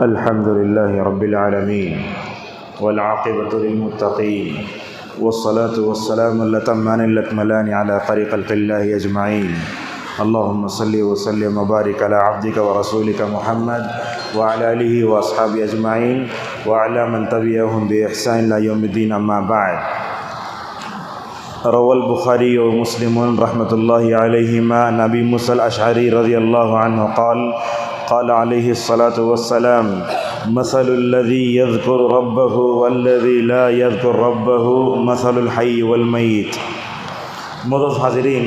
الحمد لله رب العالمين والعاقبة للمتقين والصلاة والسلام الأتمان الأكملان على خير خلق الله أجمعين. اللهم صل وسلم وبارك على عبدك ورسولك محمد وعلى آله وأصحابه أجمعين وعلى من تبعهم بإحسان إلى يوم الدين. أما بعد، روى البخاري ومسلم رحمة الله عليهما عن أبي موسى الأشعري رضي الله عنه قال عليه الصلاة والسلام: مثل الذي يذكر ربه والذي لا يذكر ربه مثل الحي والمیت. معزز حاضرین،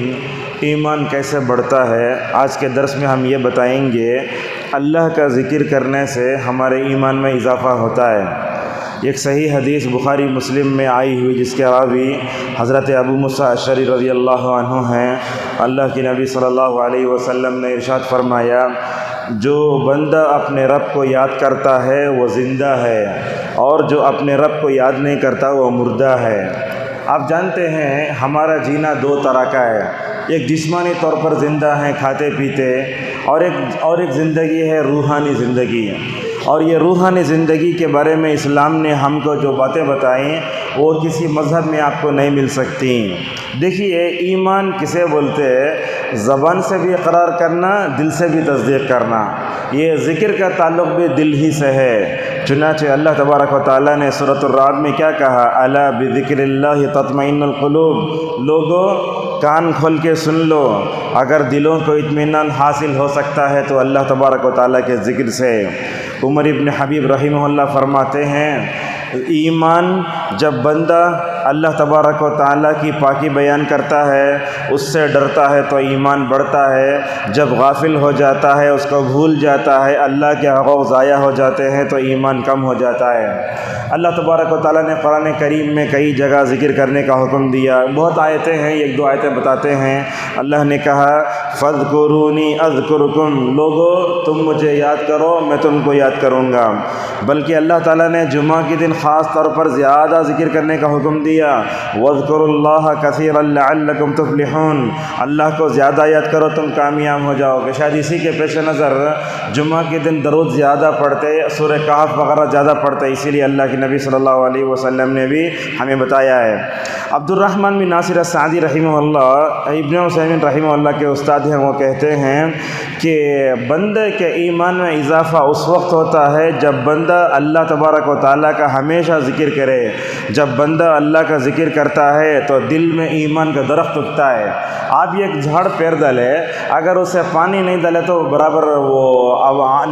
ایمان کیسے بڑھتا ہے؟ آج کے درس میں ہم یہ بتائیں گے اللہ کا ذکر کرنے سے ہمارے ایمان میں اضافہ ہوتا ہے. ایک صحیح حدیث بخاری مسلم میں آئی ہوئی جس کے راوی حضرت ابو موسیٰ اشعری رضی اللہ عنہ ہیں. اللہ کے نبی صلی اللہ علیہ وسلم نے ارشاد فرمایا: جو بندہ اپنے رب کو یاد کرتا ہے وہ زندہ ہے، اور جو اپنے رب کو یاد نہیں کرتا وہ مردہ ہے. آپ جانتے ہیں ہمارا جینا دو طرح کا ہے. ایک جسمانی طور پر زندہ ہیں، کھاتے پیتے، اور ایک زندگی ہے روحانی زندگی. اور یہ روحانی زندگی کے بارے میں اسلام نے ہم کو جو باتیں بتائیں وہ کسی مذہب میں آپ کو نہیں مل سکتی. دیکھیے، ایمان کسے بولتے ہیں؟ زبان سے بھی اقرار کرنا، دل سے بھی تصدیق کرنا. یہ ذکر کا تعلق بھی دل ہی سے ہے. چنانچہ اللہ تبارک و تعالیٰ نے سورۃ الرعد میں کیا کہا؟ الا بذکر اللہ تطمئن القلوب. لوگوں، کان کھول کے سن لو، اگر دلوں کو اطمینان حاصل ہو سکتا ہے تو اللہ تبارک و تعالیٰ کے ذکر سے. عمر ابن حبیب رحمہ اللہ فرماتے ہیں، ایمان جب بندہ اللہ تبارک و تعالیٰ کی پاکی بیان کرتا ہے، اس سے ڈرتا ہے تو ایمان بڑھتا ہے. جب غافل ہو جاتا ہے، اس کو بھول جاتا ہے، اللہ کے حقوق ضائع ہو جاتے ہیں تو ایمان کم ہو جاتا ہے. اللہ تبارک و تعالیٰ نے قرآن کریم میں کئی جگہ ذکر کرنے کا حکم دیا. بہت آیتیں ہیں، ایک دو آیتیں بتاتے ہیں. اللہ نے کہا: فاذکرونی اذکرکم. لوگو، تم مجھے یاد کرو، میں تم کو یاد کروں گا. بلکہ اللہ تعالیٰ نے جمعہ کے دن خاص طور پر زیادہ ذکر کرنے کا حکم دیا. وَاذْكُرُوا اللَّهَ كَثِيرًا لَعَلَّكُمْ تُفْلِحُونَ. اللہ کو زیادہ یاد کرو، تم کامیاب ہو جاؤ گے. شاید اسی کے پیش نظر جمعہ کے دن درود زیادہ پڑھتے، سورہ کہف وغیرہ زیادہ پڑھتے. اسی لیے اللہ کے نبی صلی اللہ علیہ وسلم نے بھی ہمیں بتایا ہے. عبد الرحمن بن ناصر السعدی رحمہ اللہ، ابن عثیمین رحمہ اللہ کے استاد ہیں، وہ کہتے ہیں کہ بندے کے ایمان میں اضافہ اس وقت ہوتا ہے جب بندہ اللہ تبارک و تعالیٰ کا ہمیشہ ذکر کرے. جب بندہ اللہ کا ذکر کرتا ہے تو دل میں ایمان کا درخت اگتا ہے. آپ ایک جھاڑ پیر ڈالے، اگر اسے پانی نہیں ڈالے تو برابر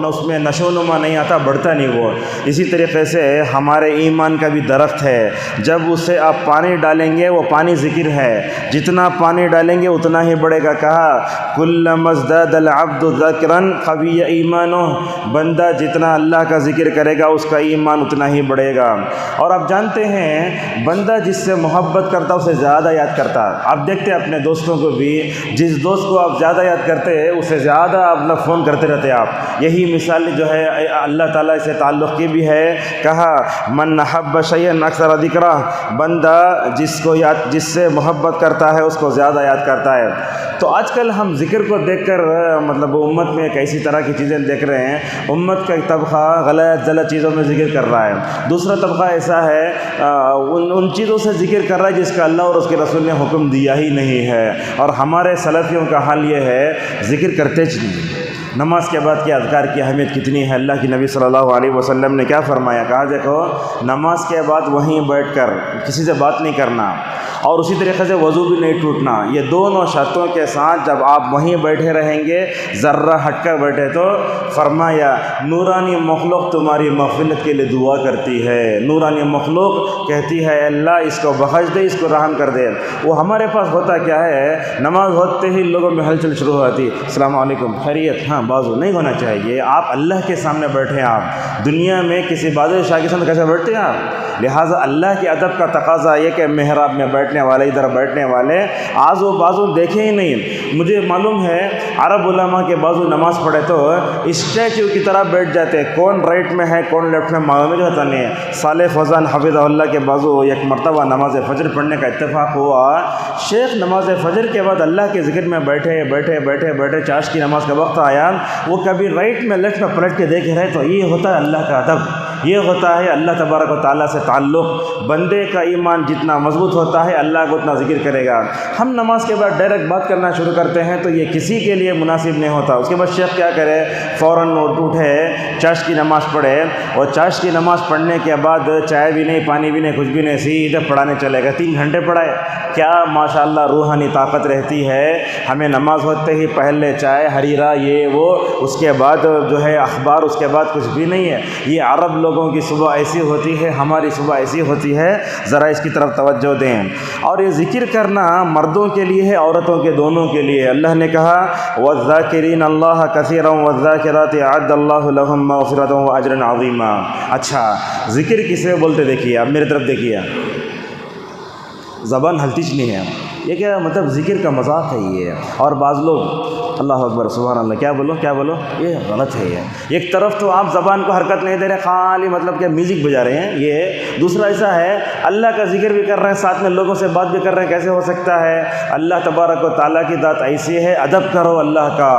اس میں نشو و نما نہیں آتا، بڑھتا نہیں وہ. اسی طریقے سے ہمارے ایمان کا بھی درخت ہے. جب اسے آپ پانی ڈالیں گے، وہ پانی ذکر ہے، جتنا پانی ڈالیں گے اتنا ہی بڑھے گا. کہا: کلما ازداد العبد ذکرا قوی ایمانہ. بندہ جتنا اللہ کا ذکر کرے گا اس کا ایمان اتنا ہی بڑھے گا. اور آپ جانتے ہیں بندہ جس سے محبت کرتا اسے زیادہ یاد کرتا. آپ دیکھتے ہیں اپنے دوستوں کو بھی، جس دوست کو آپ زیادہ یاد کرتے ہیں اسے زیادہ اپنا فون کرتے رہتے آپ. یہی مثال جو ہے اللہ تعالیٰ سے تعلق کی بھی ہے. کہا: من احب شیئا اکثر ذکرہ. بندہ جس سے محبت کرتا ہے اس کو زیادہ یاد کرتا ہے. تو آج کل ہم ذکر کو دیکھ کر مطلب امت میں کیسی طرح کی چیزیں دیکھ رہے ہیں. امت کا ایک طبقہ غلط چیزوں میں ذکر کر رہا ہے. دوسرا طبقہ ایسا ہے ان چیزوں سے ذکر کر رہا ہے جس کا اللہ اور اس کے رسول نے حکم دیا ہی نہیں ہے. اور ہمارے سلفیوں کا حال یہ ہے، ذکر کرتے نہیں. نماز کے بعد کی اذکار کی اہمیت کتنی ہے. اللہ کی نبی صلی اللہ علیہ وسلم نے کیا فرمایا؟ کہا دیکھو، نماز کے بعد وہیں بیٹھ کر کسی سے بات نہیں کرنا، اور اسی طریقے سے وضو بھی نہیں ٹوٹنا. یہ دونوں شرطوں کے ساتھ جب آپ وہیں بیٹھے رہیں گے، ذرہ ہٹ کر بیٹھے، تو فرمایا نورانی مخلوق تمہاری مغفرت کے لیے دعا کرتی ہے. نورانی مخلوق کہتی ہے اللہ اس کو بخش دے، اس کو رحم کر دے. وہ ہمارے پاس ہوتا کیا ہے، نماز ہوتے ہی لوگوں میں ہلچل شروع ہوتی. السلام علیکم، خیریت؟ ہاں. بازو نہیں ہونا چاہیے. آپ اللہ کے سامنے بیٹھے. آپ دنیا میں کسی بادشاہ کے سامنے کیسے بیٹھتے ہیں آپ؟ لہٰذا اللہ کے ادب کا تقاضا یہ کہ محراب میں بیٹھنے والے، ادھر بیٹھنے والے آزو بازو دیکھیں ہی نہیں. مجھے معلوم ہے عرب علماء کے بازو نماز پڑھے تو اسٹیچو کی طرح بیٹھ جاتے، کون رائٹ میں ہے کون لیفٹ میں معلوم ہوتا نہیں ہے. صالح فوزان حفظہ اللہ کے بازو ایک مرتبہ نماز فجر پڑھنے کا اتفاق ہوا. شیخ نماز فجر کے بعد اللہ کے ذکر میں بیٹھے بیٹھے بیٹھے بیٹھے چاش کی نماز کا وقت آیا وہ کبھی رائٹ میں لیفٹ میں پلٹ کے دیکھ رہے تو یہ ہوتا ہے اللہ کا ادب، یہ ہوتا ہے اللہ تبارک و تعالیٰ سے تعلق۔ بندے کا ایمان جتنا مضبوط ہوتا ہے اللہ کو اتنا ذکر کرے گا۔ ہم نماز کے بعد ڈائریکٹ بات کرنا شروع کرتے ہیں تو یہ کسی کے لیے مناسب نہیں ہوتا۔ اس کے بعد شیخ کیا کرے، فوراً اٹھے چاشت کی نماز پڑھے، اور چاشت کی نماز پڑھنے کے بعد چائے بھی نہیں پانی بھی نہیں کچھ بھی نہیں، سیدھے پڑھانے چلے گا، 3 گھنٹے پڑھائے۔ کیا ماشاءاللہ روحانی طاقت رہتی ہے ہمیں، نماز ہوتے ہی پہلے چائے حریرہ یہ وہ، اس کے بعد جو ہے اخبار، اس کے بعد کچھ بھی نہیں ہے۔ یہ عرب لوگوں کی صبح ایسی ہوتی ہے، ہماری صبح ایسی ہوتی ہے، ذرا اس کی طرف توجہ دیں۔ اور یہ ذکر کرنا مردوں کے لیے ہے، عورتوں کے دونوں کے لیے۔ اللہ نے کہا وَالذَّاكِرِينَ اللَّهَ كَثِيرًا وَالذَّاكِرَاتِ أَعَدَّ اللَّهُ لَهُم مَّغْفِرَةً وَأَجْرًا عَظِيمًا۔ اچھا ذکر کسے بولتے دیکھیے، اب میری طرف دیکھیے، زبان ہلتیج نہیں ہے، یہ کیا مطلب ذکر کا مذاق ہے یہ۔ اور بعض لوگ اللہ اکبر سبحان اللہ کیا بولو یہ غلط ہے۔ یہ ایک طرف تو آپ زبان کو حرکت نہیں دے رہے، خالی مطلب کہ میوزک بجا رہے ہیں، یہ دوسرا ایسا ہے اللہ کا ذکر بھی کر رہے ہیں، ساتھ میں لوگوں سے بات بھی کر رہے ہیں، کیسے ہو سکتا ہے؟ اللہ تبارک و تعالیٰ کی ذات ایسی ہے، ادب کرو اللہ کا۔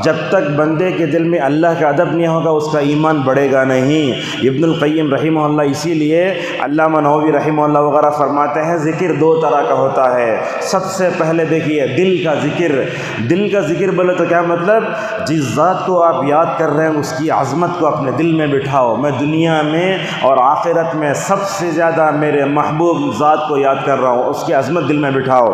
جب تک بندے کے دل میں اللہ کا ادب نہیں ہوگا اس کا ایمان بڑھے گا نہیں۔ ابن القیم رحمہ اللہ، اسی لیے علامہ نووی رحمہ اللہ وغیرہ فرماتے ہیں ذکر 2 طرح کا ہوتا ہے۔ سب سے پہلے دیکھیے دل کا ذکر۔ دل کا ذکر بولے تو کیا مطلب؟ جس ذات کو آپ یاد کر رہے ہیں اس کی عظمت کو اپنے دل میں بٹھاؤ۔ میں دنیا میں اور آخرت میں سب سے زیادہ میرے محبوب ذات کو یاد کر رہا ہوں، اس کی عظمت دل میں بٹھاؤ۔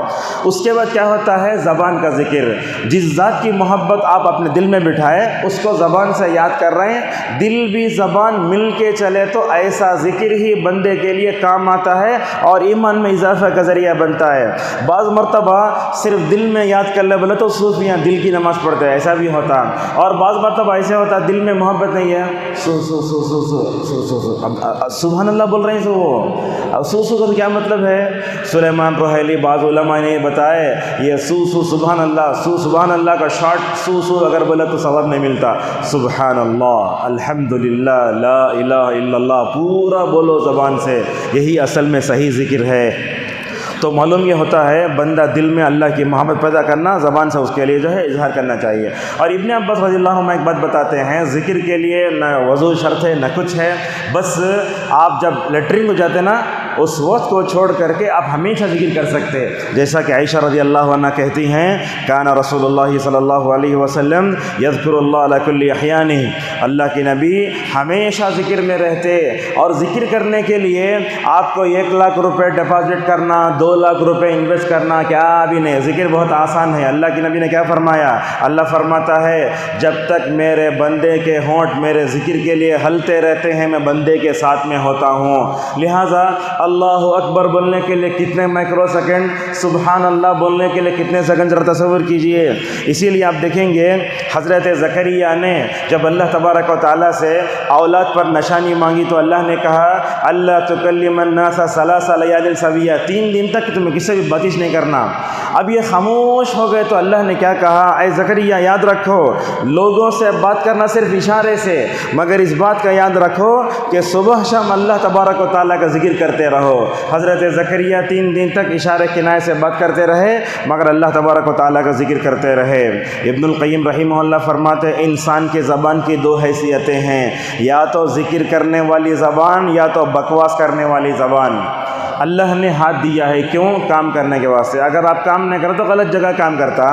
اس کے بعد کیا ہوتا ہے؟ زبان کا ذکر۔ جس ذات کی محبت آپ اپنے دل میں بٹھائے اس کو زبان سے یاد کر رہے ہیں، دل بھی زبان مل کے چلے تو ایسا ذکر ہی بندے کے لیے کام آتا ہے اور ایمان میں اضافہ کا ذریعہ بنتا ہے۔ بعض مرتبہ صرف دل میں یاد کر لے بولے تو صوفیاں دل کی نماز پڑھتے ہیں، ایسا بھی ہوتا۔ اور بعض مرتبہ ایسے ہوتا دل میں محبت نہیں ہے، سو سو سو سو سو سو سو سو اب سبحان اللہ بول رہے ہیں، سو سو کا کیا مطلب ہے؟ سلیمان روحیلی بعض علماء نے بتائے یہ سو سبحان اللہ، سبحان اللہ کا شارٹ سو اگر بولا تو ثواب نہیں ملتا۔ سبحان اللہ، الحمدللہ، لا الہ الا اللہ پورا بولو زبان سے، یہی اصل میں صحیح ذکر ہے۔ تو معلوم یہ ہوتا ہے بندہ دل میں اللہ کی محبت پیدا کرنا، زبان سے اس کے لیے جو ہے اظہار کرنا چاہیے۔ اور ابن عباس رضی اللہ عنہ ایک بات بتاتے ہیں، ذکر کے لیے نہ وضو شرط ہے نہ کچھ ہے، بس آپ جب لیٹرنگ ہو جاتے نا اس وقت کو چھوڑ کر کے آپ ہمیشہ ذکر کر سکتے ہیں۔ جیسا کہ عائشہ رضی اللہ عنہ کہتی ہیں کان رسول اللہ صلی اللہ علیہ وسلم یذکر اللہ علی کل احیانہ، اللہ کے نبی ہمیشہ ذکر میں رہتے۔ اور ذکر کرنے کے لیے آپ کو 1 لاکھ روپے ڈپازٹ کرنا، 2 لاکھ روپے انویسٹ کرنا کیا بھی نہیں، ذکر بہت آسان ہے۔ اللہ کے نبی نے کیا فرمایا؟ اللہ فرماتا ہے جب تک میرے بندے کے ہونٹ میرے ذکر کے لیے ہلتے رہتے ہیں میں بندے کے ساتھ میں ہوتا ہوں۔ لہٰذا اللہ اکبر بولنے کے لیے کتنے مائکرو سیکنڈ، سبحان اللہ بولنے کے لیے کتنے سیکنڈ، ذرا تصور کیجئے۔ اسی لیے آپ دیکھیں گے حضرت زکریا نے جب اللہ تبارک و تعالیٰ سے اولاد پر نشانی مانگی تو اللہ نے کہا اللہ تکلم الناس 3 لیال سویہ، 3 دن تک تمہیں کسی بھی باتش نہیں کرنا۔ اب یہ خاموش ہو گئے تو اللہ نے کیا کہا؟ اے زکریا یاد رکھو لوگوں سے بات کرنا صرف اشارے سے، مگر اس بات کا یاد رکھو کہ صبح شام اللہ تبارک و تعالیٰ کا ذکر کرتے رہو۔ حضرت زکریا 3 دن تک اشارے کنائے سے بات کرتے رہے مگر اللہ تبارک و تعالیٰ کا ذکر کرتے رہے۔ ابن القیم رحمہ اللہ فرماتے ہیں انسان کی زبان کی 2 حیثیتیں ہیں، یا تو ذکر کرنے والی زبان یا تو بکواس کرنے والی زبان۔ اللہ نے ہاتھ دیا ہے کیوں؟ کام کرنے کے واسطے۔ اگر آپ کام نہیں کرتے تو غلط جگہ کام کرتا۔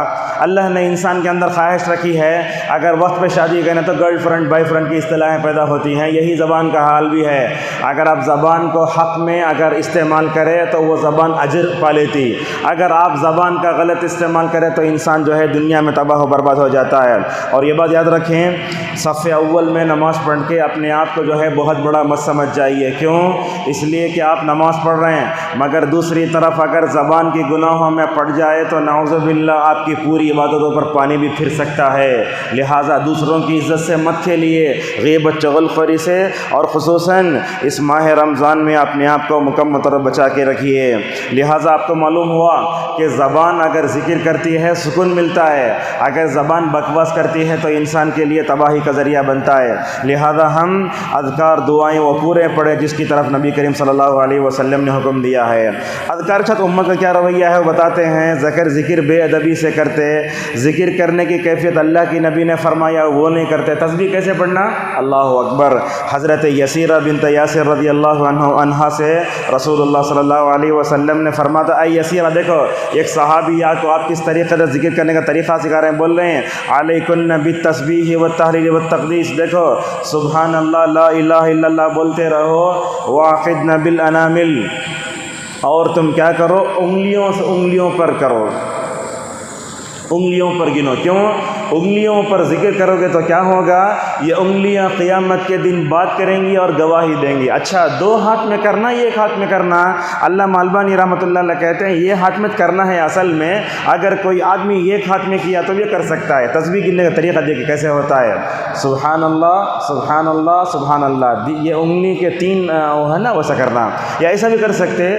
اللہ نے انسان کے اندر خواہش رکھی ہے اگر وقت پہ شادی کریں تو گرل فرینڈ بوائے فرینڈ کی اصطلاحیں پیدا ہوتی ہیں، یہی زبان کا حال بھی ہے۔ اگر آپ زبان کو حق میں اگر استعمال کریں تو وہ زبان اجر پا لیتی، اگر آپ زبان کا غلط استعمال کریں تو انسان جو ہے دنیا میں تباہ و برباد ہو جاتا ہے۔ اور یہ بات یاد رکھیں صف اول میں نماز پڑھ کے اپنے آپ کو جو ہے بہت بڑا مت سمجھ جائیے، کیوں؟ اس لیے کہ آپ نماز پڑھ رہے ہیں مگر دوسری طرف اگر زبان کی گناہوں میں پڑ جائے تو نعوذ باللہ آپ کی پوری عبادتوں پر پانی بھی پھر سکتا ہے۔ لہٰذا دوسروں کی عزت سے مت کھیلیے، غیبت چغل خوری سے، اور خصوصاً اس ماہ رمضان میں اپنے آپ کو مکمل طور بچا کے رکھیے۔ لہٰذا آپ کو معلوم ہوا کہ زبان اگر ذکر کرتی ہے سکون ملتا ہے، اگر زبان بکواس کرتی ہے تو انسان کے لیے تباہی کا ذریعہ بنتا ہے۔ لہٰذا ہم اذکار دعائیں وہ پورے پڑھیں جس کی طرف نبی کریم صلی اللہ علیہ وسلم نے حکم دیا ہے۔ اذکار کے ساتھ امت کا کیا رویہ ہے وہ بتاتے ہیں۔ ذکر بے ادبی سے کرتے، ذکر کرنے کی کیفیت اللہ کی نبی نے فرمایا وہ نہیں کرتے۔ تسبیح کیسے پڑھنا؟ اللہ اکبر۔ حضرت یسیرہ بنت یاسر رضی اللہ عنہا سے رسول اللہ صلی اللہ علیہ وسلم نے فرمایا اے یسیرہ، دیکھو ایک صحابی آپ کو آپ کس طریقے سے ذکر کرنے کا طریقہ سکھا رہے ہیں، بول رہے ہیں علیکن بالتسبیح والتحلیل والتقدیس، دیکھو سبحان اللہ لا الہ الا اللہ بولتے رہو، واقدنا بالانامل، اور تم کیا کرو انگلیوں پر کرو، انگلیوں پر گنو۔ کیوں؟ انگلیوں پر ذکر کرو گے تو کیا ہوگا؟ یہ انگلیاں قیامت کے دن بات کریں گی اور گواہی دیں گی۔ اچھا، دو ہاتھ میں کرنا یا ایک ہاتھ میں کرنا؟ علامہ البانی رحمۃ اللہ علیہ کہتے ہیں یہ ہاتھ میں کرنا ہے۔ اصل میں اگر کوئی آدمی ایک ہاتھ میں کیا تو یہ کر سکتا ہے۔ تسبیح گننے کا طریقہ دیکھیں کیسے ہوتا ہے، سبحان اللہ سبحان اللہ سبحان اللہ، یہ انگلی کے تین ہے نا ویسا کرنا، یا ایسا بھی کر سکتے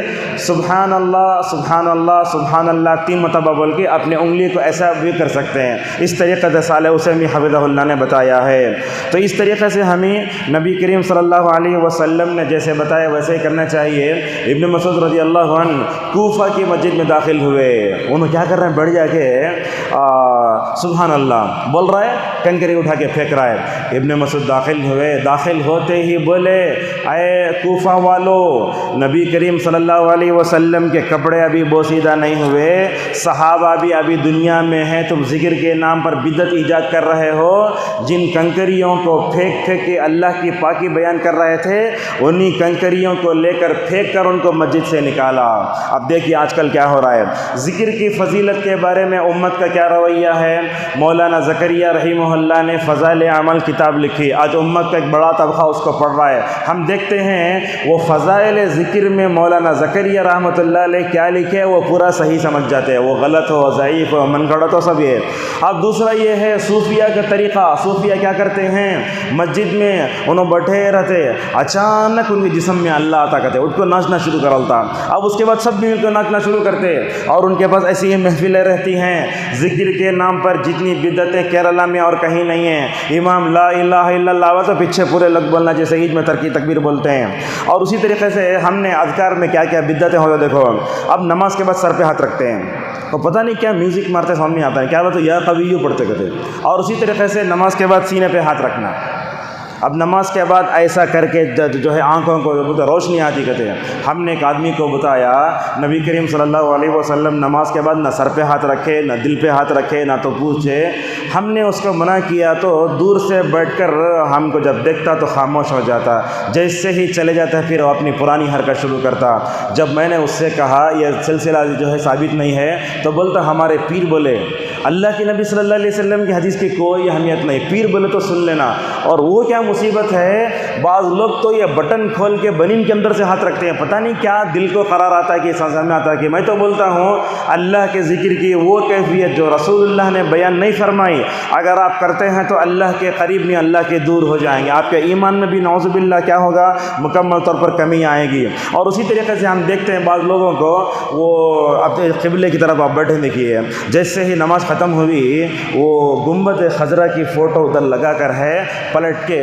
سبحان اللہ سبحان اللہ سبحان اللہ 3 مرتبہ بول کے اپنے انگلی کو ایسا بھی کر سکتے ہیں۔ اس طریقے سے صالح حسینی حفظہ اللہ نے بتایا ہے۔ تو اس طریقے سے ہمیں نبی کریم صلی اللہ علیہ وسلم نے جیسے بتایا ویسے ہی کرنا چاہیے۔ ابن مسعود رضی اللہ عنہ کوفہ کی مسجد میں داخل ہوئے، انہوں کیا کر رہے ہیں؟ بیٹھ جا کے سبحان اللہ بول رہا ہے، کنکری اٹھا کے پھینک رہا ہے۔ ابن مسعود داخل ہوئے، داخل ہوتے ہی بولے اے کوفہ والو، نبی کریم صلی اللہ علیہ وسلم کے کپڑے ابھی بوسیدہ نہیں ہوئے، صحابہ بھی ابھی دنیا میں ہیں، تم ذکر کے نام پر بدعت ایجاد کر رہے ہو، جن کنکریوں کو پھینک کے اللہ کی پاکی بیان کر رہے تھے انہی کنکریوں کو لے کر پھینک کر ان کو مسجد سے نکالا۔ اب دیکھیے آج کل کیا ہو رہا ہے۔ ذکر کی فضیلت کے بارے میں امت کا کیا رویہ ہے؟ مولانا زکریا رحمہ اللہ نے فضائل اعمال کتاب لکھی، آج امت کا ایک بڑا طبقہ اس کو پڑھ رہا ہے۔ ہم دیکھتے ہیں وہ فضائل ذکر میں مولانا زکریا رحمۃ اللہ علیہ کیا لکھے وہ پورا صحیح سمجھ جاتے ہیں، وہ غلط ہو ضعیف ہو من گھڑت ہو سب یہ۔ اب دوسرا یہ ہے صوفیہ کا طریقہ۔ صوفیہ کیا کرتے ہیں؟ مسجد میں انہوں بیٹھے رہتے، اچانک ان کے جسم میں اللہ آتا کرتے، ان کو ناچنا شروع کرتا، اب اس کے بعد سب بھی ان کو ناچنا شروع کرتے، اور ان کے پاس ایسی ہی محفلیں رہتی ہیں ذکر کے نام پر جتنی بدعتیں کیرلا میں اور کہیں نہیں ہیں۔ امام لا الہ الا اللہ ہوا تو پیچھے پورے لگ بولنا جیسے عید میں تکبیر بولتے ہیں۔ اور اسی طریقے سے ہم نے اذکار میں کیا کیا بدعتیں ہو، دیکھو اب نماز کے بعد سر پہ ہاتھ رکھتے ہیں، تو پتہ نہیں کیا میوزک مارتے سامنے نہیں آتا ہے، کیا بات ہے یا قویو پڑھتے کہتے۔ اور اسی طریقے سے نماز کے بعد سینے پہ ہاتھ رکھنا، اب نماز کے بعد ایسا کر کے جو ہے آنکھوں کو روشنی آتی کہتے ہیں۔ ہم نے ایک آدمی کو بتایا نبی کریم صلی اللہ علیہ وسلم نماز کے بعد نہ سر پہ ہاتھ رکھے، نہ دل پہ ہاتھ رکھے، نہ تو پوچھے۔ ہم نے اس کو منع کیا تو دور سے بیٹھ کر ہم کو جب دیکھتا تو خاموش ہو جاتا، جیسے ہی چلے جاتا پھر وہ اپنی پرانی حرکت شروع کرتا۔ جب میں نے اس سے کہا یہ سلسلہ جو ہے ثابت نہیں ہے تو بولتا ہمارے پیر بولے، اللہ کے نبی صلی اللہ علیہ وسلم کی حدیث کی کوئی اہمیت نہیں، پیر بولے تو سن لینا۔ اور وہ کیا مصیبت ہے، بعض لوگ تو یہ بٹن کھول کے بنین کے اندر سے ہاتھ رکھتے ہیں، پتہ نہیں کیا دل کو قرار آتا ہے کہ سمجھ میں آتا ہے کہ میں تو بولتا ہوں اللہ کے ذکر کی وہ کیفیت جو رسول اللہ نے بیان نہیں فرمائی، اگر آپ کرتے ہیں تو اللہ کے قریب نہیں اللہ کے دور ہو جائیں گے، آپ کے ایمان میں بھی نعوذ باللہ کیا ہوگا، مکمل طور پر کمی آئے گی۔ اور اسی طریقے سے ہم دیکھتے ہیں بعض لوگوں کو وہ اپنے قبلے کی طرف آپ بیٹھے دیکھیے، جیسے ہی نماز ختم ہوئی وہ گنبد خضرا کی فوٹو ادھر لگا کر ہے پلٹ کے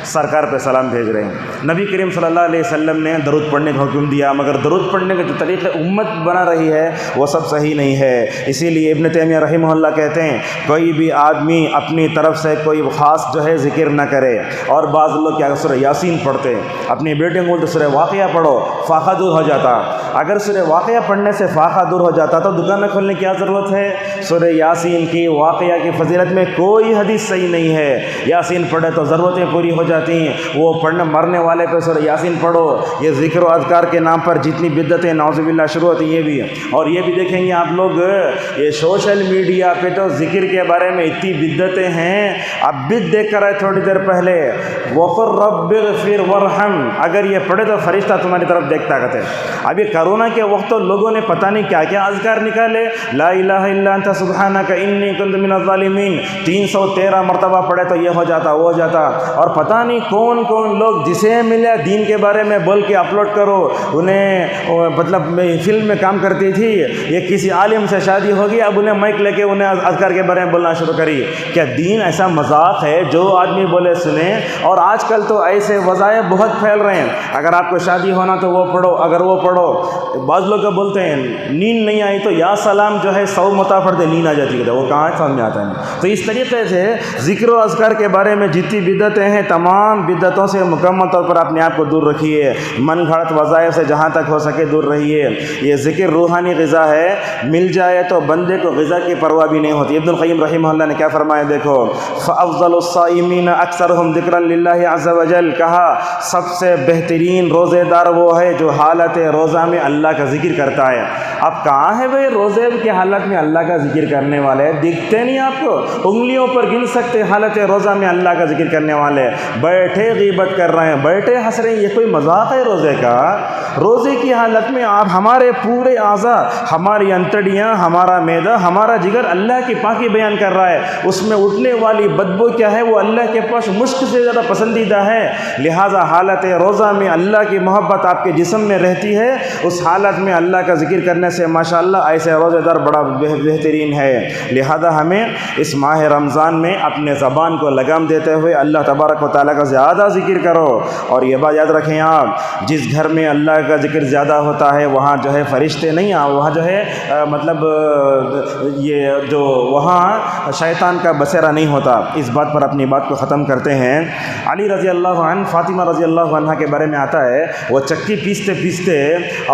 سرکار پہ سلام بھیج رہے ہیں۔ نبی کریم صلی اللہ علیہ وسلم نے درود پڑھنے کا حکم دیا، مگر درود پڑھنے کے جو طریقے امت بنا رہی ہے وہ سب صحیح نہیں ہے۔ اسی لیے ابن تیمیہ رحمہ اللہ کہتے ہیں کوئی بھی آدمی اپنی طرف سے کوئی خاص جو ہے ذکر نہ کرے۔ اور بعض لوگ کیا سورہ یاسین پڑھتے، اپنی بیٹے کو بولتے سورہ واقعہ پڑھو، فاقہ دور ہو جاتا۔ اگر سورہ واقعہ پڑھنے سے فاقہ دور ہو جاتا تو دکانیں کھولنے کی کیا ضرورت ہے؟ سورہ یاسین کی واقعہ کی فضیلت میں کوئی حدیث صحیح نہیں ہے، یاسین پڑھے تو ضرورتیں پوری ہو جاتی ہیں۔ وہ پڑھنے مرنے والے پہ سورہ یاسین پڑھو، یہ ذکر و اذکار کے نام پر جتنی بدعتیں نعوذ باللہ شروع ہوتی ہیں یہ بھی ہے۔ اور یہ بھی دیکھیں گے آپ لوگ یہ سوشل میڈیا پہ تو ذکر کے بارے میں اتنی بدعتیں ہیں، اب بد دیکھ کر آئے تھوڑی دیر پہلے وَقُلْ رَبِّ اغْفِرْ وَارْحَمْ، اگر یہ پڑھے تو فرشتہ تمہاری طرف دیکھتا کہتے ہیں۔ اب یہ کرونا کے وقت تو لوگوں نے پتہ نہیں کیا کیا اذکار نکالے، لا الہ الا انت سبحانک انی کنت من الظالمین 313 مرتبہ پڑھے تو یہ ہو جاتا وہ ہو جاتا، اور پتہ پتہ نہیں کون کون لوگ جسے ملے دین کے بارے میں بول کے اپلوڈ کرو. انہیں مطلب فلم میں کام کرتی تھی, یہ کسی عالم سے شادی ہوگی, اب انہیں مائک لے کے انہیں اذکار کے بارے میں بولنا شروع کری. کیا دین ایسا مذاق ہے جو آدمی بولے سنیں؟ اور آج کل تو ایسے وظائف بہت پھیل رہے ہیں, اگر آپ کو شادی ہونا تو وہ پڑھو, اگر وہ پڑھو. بعض لوگ بولتے ہیں نیند نہیں آئی تو یا سلام جو ہے 100 مرتبہ پڑھتے نیند آ جاتی ہے, وہ کہاں سمجھ میں آتا ہے. تو اس طریقے سے ذکر و اذکار کے بارے میں جتنی بدعتیں ہیں تمام بدعتوں سے مکمل طور پر اپنے آپ کو دور رکھیے. من گھڑت وظائف سے جہاں تک ہو سکے دور رہیے. یہ ذکر روحانی غذا ہے, مل جائے تو بندے کو غذا کی پرواہ بھی نہیں ہوتی. ابن القیم رحمہ اللہ نے کیا فرمایا دیکھو, فافضل الصائمین اکثرهم ذکرا للہ عز وجل, کہا سب سے بہترین روزے دار وہ ہے جو حالت روزہ میں اللہ کا ذکر کرتا ہے. اب کہاں ہے بھائی روزے کی حالت میں اللہ کا ذکر کرنے والے؟ دکھتے نہیں آپ کو؟ انگلیوں پر گن سکتے حالت روزہ میں اللہ کا ذکر کرنے والے. بیٹھے غیبت کر رہے ہیں, بیٹھے ہنس رہے ہیں, یہ کوئی مذاق ہے روزے کا؟ روزے کی حالت میں آپ ہمارے پورے اعضاء, ہماری انتڑیاں, ہمارا معدہ, ہمارا جگر اللہ کی پاکی بیان کر رہا ہے. اس میں اٹھنے والی بدبو کیا ہے؟ وہ اللہ کے پاس مشک سے زیادہ پسندیدہ ہے. لہٰذا حالت روزہ میں اللہ کی محبت آپ کے جسم میں رہتی ہے. اس حالت میں اللہ کا ذکر کرنے سے ماشاءاللہ ایسے روزے دار بڑا بہترین ہے. لہذا ہمیں اس ماہ رمضان میں اپنے زبان کو لگام دیتے ہوئے اللہ تبارک و تعالیٰ کا زیادہ ذکر کرو. اور یہ بات یاد رکھیں آپ, جس گھر میں اللہ کا ذکر زیادہ ہوتا ہے وہاں جو ہے فرشتے نہیں, وہاں جو ہے مطلب یہ جو وہاں شیطان کا بسیرا نہیں ہوتا. اس بات پر اپنی بات کو ختم کرتے ہیں. علی رضی اللہ عنہ, فاطمہ رضی اللہ عنہ کے بارے میں آتا ہے, وہ چکی پیستے پیستے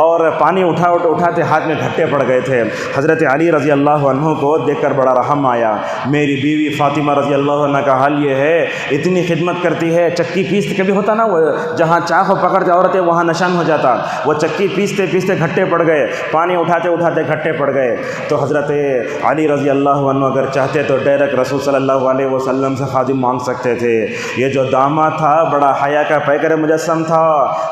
اور پانی اٹھاتے ہاتھ میں گھٹے پڑ گئے تھے. حضرت علی رضی اللہ عنہ کو دیکھ کر بڑا رحم آیا. میری بیوی فاطمہ رضی اللہ عنہ کا حال یہ ہے, اتنی خدمت کرتی ہے, چکی پیستے کبھی ہوتا نا وہ جہاں چاق پکڑتے عورتیں وہاں نشان ہو جاتا, وہ چکی پیستے پیستے گھٹے پڑ گئے, پانی اٹھاتے گھٹے پڑ گئے. تو حضرت علی رضی اللہ عنہ اگر چاہتے تو ڈائریکٹ رسول صلی اللہ علیہ وسلم سے خادم مانگ سکتے تھے. یہ جو داماد تھا بڑا حیا کا پیکر مجسم تھا.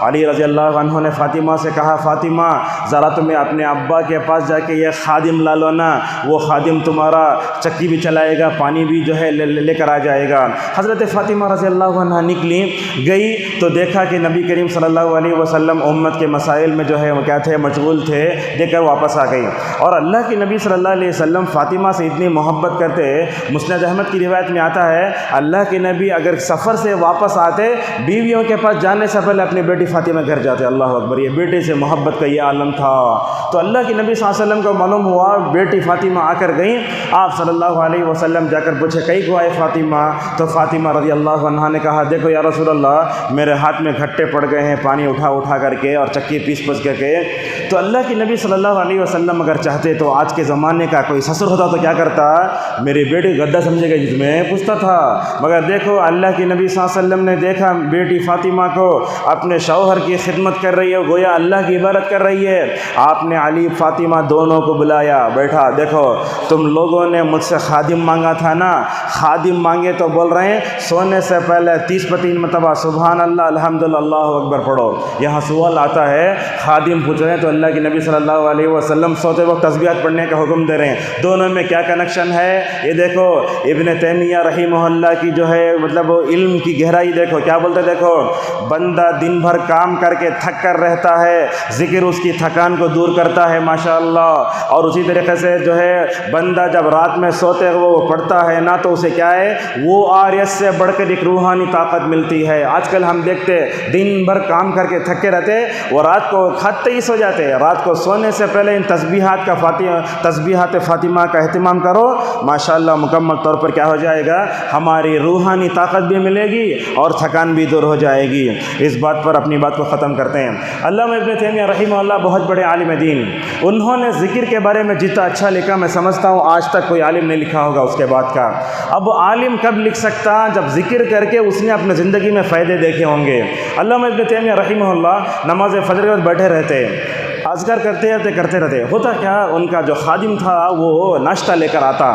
علی رضی اللہ عنہ نے فاطمہ سے کہا, فاطمہ ذرا تمہیں اپنے ابا کے پاس جا کے یہ خادم لا لو نا, وہ خادم تمہارا چکی بھی چلائے گا, پانی بھی جو ہے لے کر آ جائے گا. حضرت فاطمہ رضی اللہ عنہ نکلی, گئی تو دیکھا کہ نبی کریم صلی اللہ علیہ وسلم امت کے مسائل میں جو ہے وہ کیا تھے, مشغول تھے. دیکھ کر واپس آ گئی. اور اللہ کے نبی صلی اللہ علیہ وسلم فاطمہ سے اتنی محبت کرتے, مسند احمد کی روایت میں آتا ہے اللہ کے نبی اگر سفر سے واپس آتے بیویوں کے پاس جانے سے پہلے اپنی بیٹی فاطمہ گھر جاتے. اللہ اکبر, یہ بیٹے سے محبت کا یہ عالم تھا. تو اللہ کے نبی صلی اللہ علیہ وسلم کو معلوم ہوا بیٹی فاطمہ آ کر گئیں. آپ صلی اللہ علیہ وسلم جا کر پوچھے کئی کو آئے فاطمہ؟ تو فاطمہ رضی اللہ عنہا نے کہا, دیکھو یا رسول اللہ, میرے ہاتھ میں گھٹے پڑ گئے ہیں پانی اٹھا کر کے اور چکی پیس کر کے. تو اللہ کے نبی صلی اللہ علیہ وسلم اگر چاہتے تو آج کے زمانے کا کوئی سسر ہوتا تو کیا کرتا, میری بیٹی گدہ سمجھے گا جس میں پوچھتا تھا. مگر دیکھو اللہ کے نبی صلی اللہ علیہ وسلم نے دیکھا بیٹی فاطمہ کو اپنے شوہر کی خدمت کر رہی ہے, گویا اللہ کی عبادت کر رہی ہے. آپ نے علی فاطمہ دونوں کو بلایا, بیٹھا, دیکھو تم لوگوں نے مجھ سے خادم مانگا تھا نا, خادم مانگے تو بول رہے ہیں سونے سے پہلے 30 مرتبہ سبحان اللہ الحمدللہ اللہ اکبر پڑھو. یہاں سوال آتا ہے, خادم پوچھ رہے ہیں تو اللہ کے نبی صلی اللہ علیہ وسلم سوتے وقت تسبیحات پڑھنے کا حکم دے رہے ہیں. دونوں میں کیا کنیکشن ہے یہ دیکھو. ابن تیمیہ رحمہ اللہ کی جو ہے مطلب علم کی گہرائی دیکھو, کیا بولتے, دیکھو بندہ دن بھر کام کر کے تھک کر رہتا ہے, ذکر اس کی تھکان کو دور کرتا ہے ماشاءاللہ. اور اسی طریقے سے جو ہے بندہ جب رات میں سوتے وہ پڑھتا ہے نا تو اسے کیا ہے, وہ آریت سے بڑھ کر ایک روحانی طاقت ملتی ہے. آج کل ہم دیکھتے دن بھر کام کر کے تھکے رہتے, وہ رات کو کھاتے ہی سو جاتے. رات کو سونے سے پہلے ان تسبیحات فاطمہ کا اہتمام کرو, ماشاءاللہ مکمل طور پر کیا ہو جائے گا, ہماری روحانی طاقت بھی ملے گی اور تھکان بھی دور ہو جائے گی. اس بات پر اپنی بات کو ختم کرتے ہیں. علامہ ابن تیمیہ رحمہ اللہ بہت بڑے عالم دین, انہوں نے ذکر کے بارے میں جتنا اچھا لکھا میں سمجھتا ہوں آج تک کوئی عالم نہیں لکھا ہوگا اس کے بعد کا. اب عالم کب لکھ سکتا, جب ذکر کر کے اس نے اپنے زندگی میں فائدے دیکھے ہوں گے. علامہ ابن تیمیہ رحمہ اللہ نماز فجر کے بعد بیٹھے رہتے, اذکار کرتے رہتے. ہوتا کیا, ان کا جو خادم تھا وہ ناشتہ لے کر آتا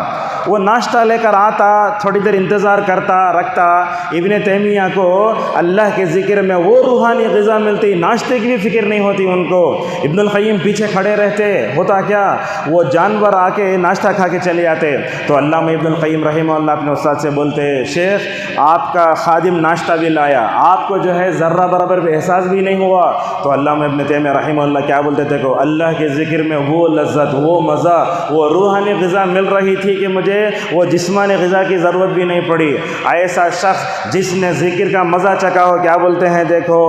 وہ ناشتہ لے کر آتا، تھوڑی دیر انتظار کرتا رکھتا۔ ابن تیمیہ کو اللہ کے ذکر میں وہ روحانی غذا ملتی، ناشتے کی بھی فکر نہیں ہوتی ان کو۔ ابن القیم پیچھے کھڑے رہتے، ہوتا کیا، وہ جانور آ کے ناشتہ کھا کے چلے آتے۔ تو علامہ ابن القیم رحمہ اللہ اپنے استاد سے بولتے، شیخ آپ کا خادم ناشتہ بھی لایا، آپ کو جو ہے ذرہ برابر بھی احساس بھی نہیں ہوا۔ تو علامہ ابن تیمیہ رحمہ اللہ کیا بولتے تھے کہ اللہ کے ذکر میں وہ لذت، وہ مزہ، وہ روحانی غذا مل رہی تھی کہ مجھے وہ جسمانی غذا کی ضرورت بھی نہیں پڑی۔ ایسا شخص جس نے ذکر کا مزہ چکھا ہو، کیا بولتے ہیں، دیکھو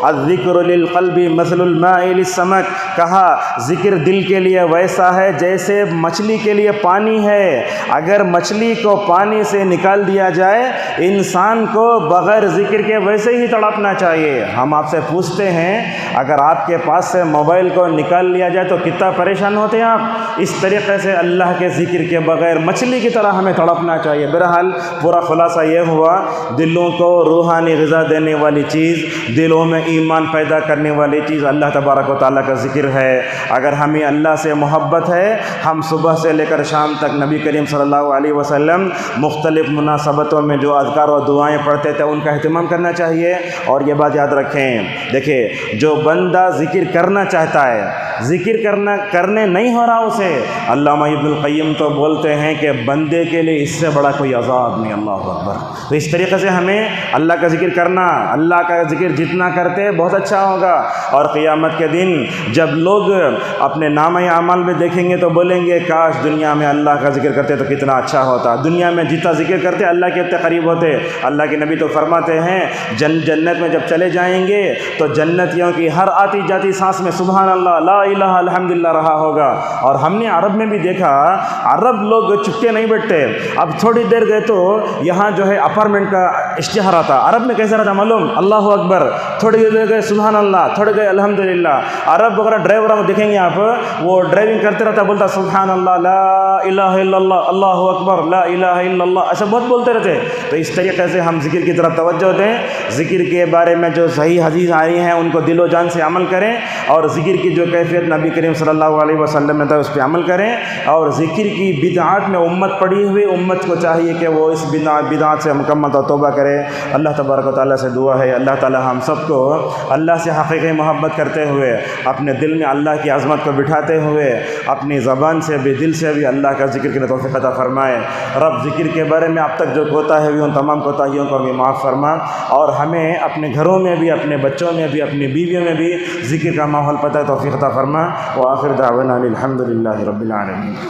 الذکر للقلب مثل الماء للسمک، کہا ذکر دل کے لیے ویسا ہے جیسے مچھلی کے لیے پانی ہے۔ اگر مچھلی کو پانی سے نکال دیا جائے، انسان کو بغیر ذکر کے ویسے ہی تڑپنا چاہیے۔ ہم آپ سے پوچھتے ہیں، اگر آپ کے پاس سے موبائل کو نکال لیا جائے تو کتنا پریشان ہوتے ہیں آپ؟ اس طریقے سے اللہ کے ذکر کے بغیر مچھلی کی طرح ہمیں تڑپنا چاہیے۔ بہرحال پورا خلاصہ یہ ہوا، دلوں کو روحانی غذا دینے والی چیز، دلوں میں ایمان پیدا کرنے والی چیز اللہ تبارک و تعالیٰ کا ذکر ہے۔ اگر ہمیں اللہ سے محبت ہے، ہم صبح سے لے کر شام تک نبی کریم صلی اللہ علیہ وسلم مختلف مناسبتوں میں جو اذکار و دعائیں پڑھتے تھے ان کا اہتمام کرنا چاہیے۔ اور یہ بات یاد رکھیں، دیکھیں جو بندہ ذکر کرنا چاہتا ہے، ذکر کرنے نہیں ہو رہا اسے، علامہ ابن القیم تو بولتے ہیں کہ بندے کے لیے اس سے بڑا کوئی عذاب نہیں۔ اللہ اکبر۔ تو اس طریقے سے ہمیں اللہ کا ذکر کرنا، اللہ کا ذکر جتنا کرتے بہت اچھا ہوگا۔ اور قیامت کے دن جب لوگ اپنے نامہ اعمال میں دیکھیں گے تو بولیں گے کاش دنیا میں اللہ کا ذکر کرتے تو کتنا اچھا ہوتا، دنیا میں جتنا ذکر کرتے اللہ کے اتنے قریب ہوتے۔ اللہ کے نبی تو فرماتے ہیں جنت میں جب چلے جائیں گے تو جنتیوں کی ہر آتی جاتی سانس میں سبحان اللہ، لا الہ الحمدللہ رہا ہوگا۔ اور ہم نے عرب میں بھی دیکھا، عرب لوگ چپکے نہیں بیٹھتے۔ اب تھوڑی دیر گئے تو یہاں جو ہے اپارٹمنٹ کا اشتہار آتا، عرب میں کیسا رہتا معلوم، اللہ اکبر، تھوڑی دیر گئے سبحان اللہ، تھوڑے گئے الحمدللہ۔ عرب وغیرہ ڈرائیور کو دیکھیں گے آپ، وہ ڈرائیونگ کرتے رہتا، بولتا سبحان اللہ، لا الہ الا اللہ، اللہ اکبر، لا الہ الا اللہ، ایسا بہت بولتے رہتے۔ تو اس طریقے سے ہم ذکر کی طرف توجہ دیں، ذکر کے بارے میں جو صحیح حدیث آئی ہیں ان کو دل و جان سے عمل کریں، اور ذکر کی جو کیفیت نبی کریم صلی اللہ علیہ وسلم نے تھا اس پہ عمل کریں۔ اور ذکر کی بدعات میں امت پڑی ہوئی امت کو چاہیے کہ وہ اس بدعات سے مکمل توبہ کرے۔ اللہ تبارک و تعالیٰ سے دعا ہے اللہ تعالیٰ ہم سب کو اللہ سے حقیقی محبت کرتے ہوئے، اپنے دل میں اللہ کی عظمت کو بٹھاتے ہوئے، اپنی زبان سے بھی دل سے بھی اللہ کا ذکر کے لیے توفیق عطا فرمائے۔ رب ذکر کے بارے میں اب تک جو کوتاہی ہوئی ان تمام کوتاہیوں کو بھی معاف فرما، اور ہمیں اپنے گھروں میں بھی، اپنے بچوں میں بھی، اپنی بیویوں میں بھی ذکر کا ماحول پتہ توفیق عطا فرما۔ وآخر دعوانا الحمد للہ رب العالمین۔